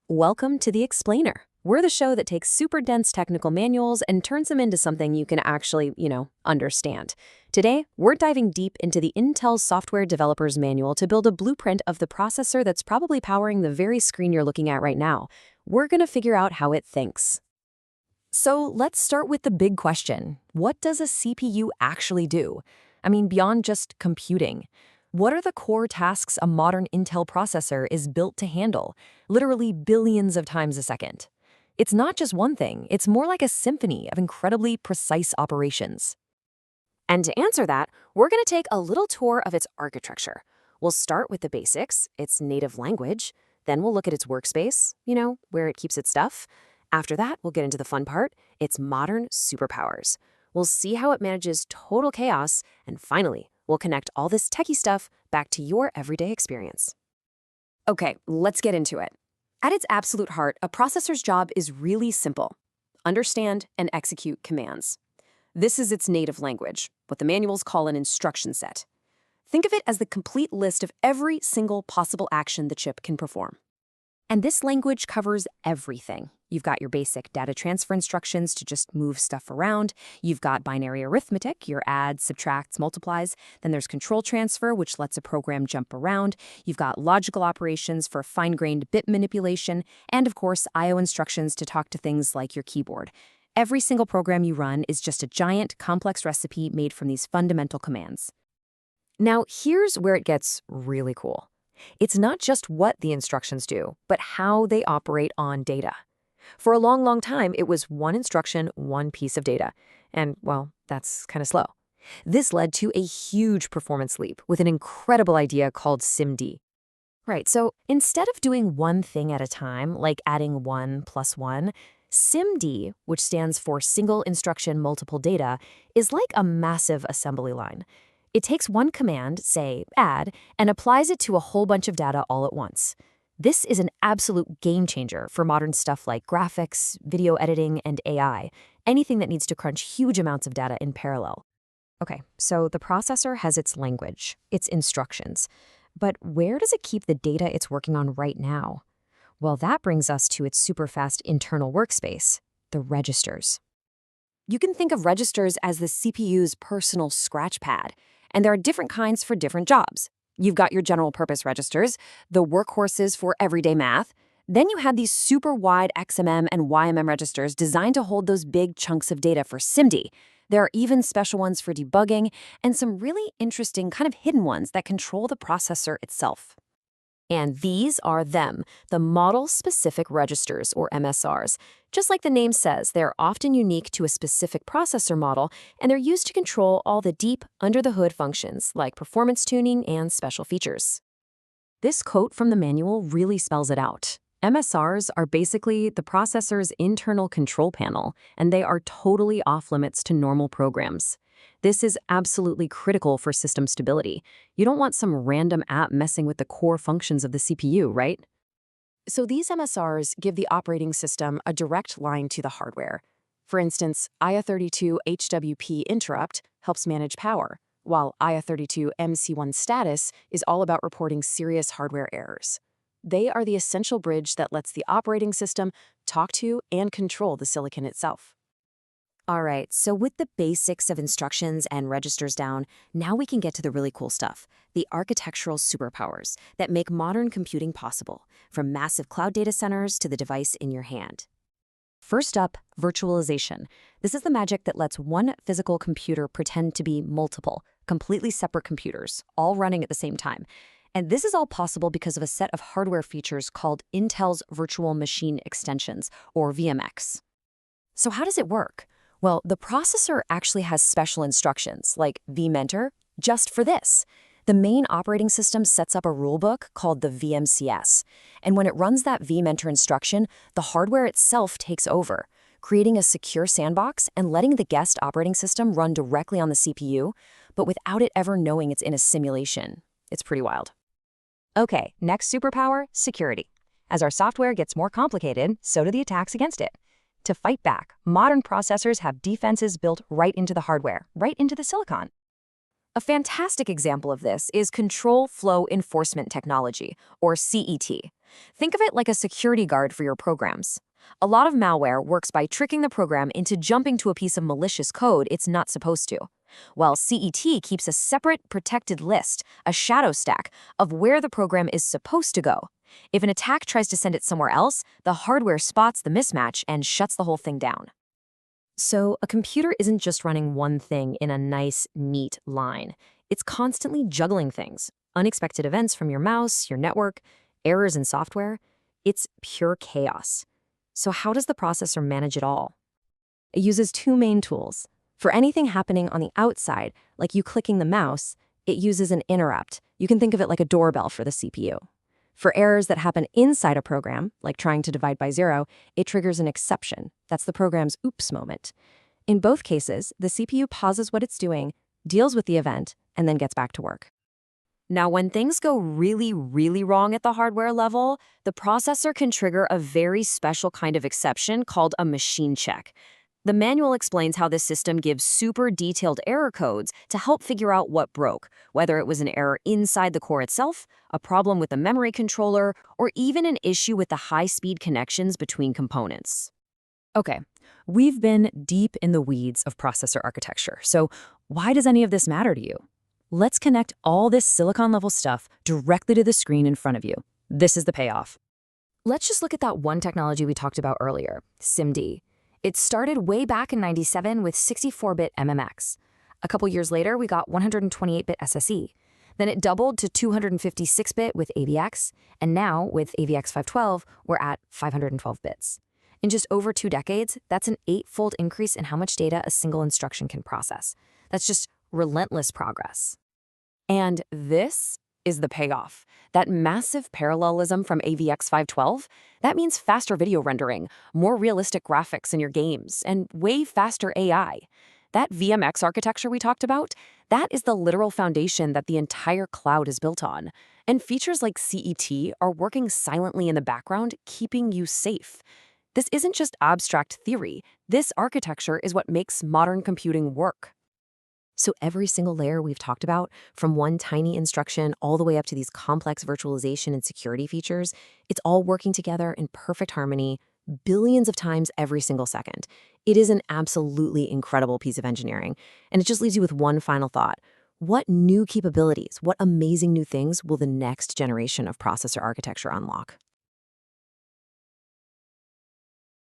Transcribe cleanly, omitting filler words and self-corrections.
Welcome to The Explainer. We're the show that takes super dense technical manuals and turns them into something you can actually, understand. Today, we're diving deep into the Intel Software Developer's Manual to build a blueprint of the processor that's probably powering the very screen you're looking at right now. We're going to figure out how it thinks. So let's start with the big question. What does a CPU actually do? I mean, beyond just computing. What are the core tasks a modern Intel processor is built to handle, literally billions of times a second? It's not just one thing, it's more like a symphony of incredibly precise operations. And to answer that, we're going to take a little tour of its architecture. We'll start with the basics, its native language, then we'll look at its workspace, where it keeps its stuff. After that, we'll get into the fun part, its modern superpowers. We'll see how it manages total chaos, and finally, we'll connect all this techie stuff back to your everyday experience. Okay, let's get into it. At its absolute heart, a processor's job is really simple. Understand and execute commands. This is its native language, what the manuals call an instruction set. Think of it as the complete list of every single possible action the chip can perform. And this language covers everything. You've got your basic data transfer instructions to just move stuff around. You've got binary arithmetic, your adds, subtracts, multiplies. Then there's control transfer, which lets a program jump around. You've got logical operations for fine-grained bit manipulation. And of course, I/O instructions to talk to things like your keyboard. Every single program you run is just a giant, complex recipe made from these fundamental commands. Now, here's where it gets really cool. It's not just what the instructions do, but how they operate on data. For a long, long time, it was one instruction, one piece of data. And, well, that's kind of slow. This led to a huge performance leap with an incredible idea called SIMD. Right, so instead of doing one thing at a time, like adding 1 plus 1, SIMD, which stands for Single Instruction Multiple Data, is like a massive assembly line. It takes one command, say add, and applies it to a whole bunch of data all at once. This is an absolute game changer for modern stuff like graphics, video editing, and AI, anything that needs to crunch huge amounts of data in parallel. Okay, so the processor has its language, its instructions. But where does it keep the data it's working on right now? Well, that brings us to its super fast internal workspace, the registers. You can think of registers as the CPU's personal scratch pad. And there are different kinds for different jobs. You've got your general purpose registers, the workhorses for everyday math. Then you have these super wide XMM and YMM registers designed to hold those big chunks of data for SIMD. There are even special ones for debugging and some really interesting kind of hidden ones that control the processor itself. And these are them, the model-specific registers, or MSRs. Just like the name says, they're often unique to a specific processor model, and they're used to control all the deep, under-the-hood functions, like performance tuning and special features. This quote from the manual really spells it out. MSRs are basically the processor's internal control panel, and they are totally off-limits to normal programs. This is absolutely critical for system stability. You don't want some random app messing with the core functions of the CPU, right? So these MSRs give the operating system a direct line to the hardware. For instance, IA32 HWP interrupt helps manage power, while IA32 MC1 status is all about reporting serious hardware errors. They are the essential bridge that lets the operating system talk to and control the silicon itself. All right, so with the basics of instructions and registers down, now we can get to the really cool stuff, the architectural superpowers that make modern computing possible, from massive cloud data centers to the device in your hand. First up, virtualization. This is the magic that lets one physical computer pretend to be multiple, completely separate computers, all running at the same time. And this is all possible because of a set of hardware features called Intel's Virtual Machine Extensions, or VMX. So how does it work? Well, the processor actually has special instructions, like vMentor, just for this. The main operating system sets up a rulebook called the VMCS. And when it runs that vMentor instruction, the hardware itself takes over, creating a secure sandbox and letting the guest operating system run directly on the CPU, but without it ever knowing it's in a simulation. It's pretty wild. Okay, next superpower, security. As our software gets more complicated, so do the attacks against it. To fight back, modern processors have defenses built right into the hardware, right into the silicon. A fantastic example of this is Control Flow Enforcement Technology, or CET. Think of it like a security guard for your programs. A lot of malware works by tricking the program into jumping to a piece of malicious code it's not supposed to, while CET keeps a separate protected list, a shadow stack, of where the program is supposed to go. If an attack tries to send it somewhere else, the hardware spots the mismatch and shuts the whole thing down. So, a computer isn't just running one thing in a nice, neat line. It's constantly juggling things. Unexpected events from your mouse, your network, errors in software. It's pure chaos. So how does the processor manage it all? It uses two main tools. For anything happening on the outside, like you clicking the mouse, it uses an interrupt. You can think of it like a doorbell for the CPU. For errors that happen inside a program, like trying to divide by zero, it triggers an exception. That's the program's oops moment. In both cases, the CPU pauses what it's doing, deals with the event, and then gets back to work. Now, when things go really, really wrong at the hardware level, the processor can trigger a very special kind of exception called a machine check. The manual explains how this system gives super detailed error codes to help figure out what broke, whether it was an error inside the core itself, a problem with the memory controller, or even an issue with the high-speed connections between components. Okay, we've been deep in the weeds of processor architecture, so why does any of this matter to you? Let's connect all this silicon-level stuff directly to the screen in front of you. This is the payoff. Let's just look at that one technology we talked about earlier, SIMD. It started way back in '97 with 64-bit MMX. A couple years later, we got 128-bit SSE. Then it doubled to 256-bit with AVX, and now, with AVX 512, we're at 512 bits. In just over 2 decades, that's an 8-fold increase in how much data a single instruction can process. That's just relentless progress. And this is the payoff. That massive parallelism from AVX 512, that means faster video rendering, more realistic graphics in your games, and way faster AI. That VMX architecture we talked about, that is the literal foundation that the entire cloud is built on. And features like CET are working silently in the background, keeping you safe. This isn't just abstract theory. This architecture is what makes modern computing work. So every single layer we've talked about, from one tiny instruction all the way up to these complex virtualization and security features, it's all working together in perfect harmony, billions of times every single second. It is an absolutely incredible piece of engineering. And it just leaves you with one final thought. What new capabilities, what amazing new things will the next generation of processor architecture unlock?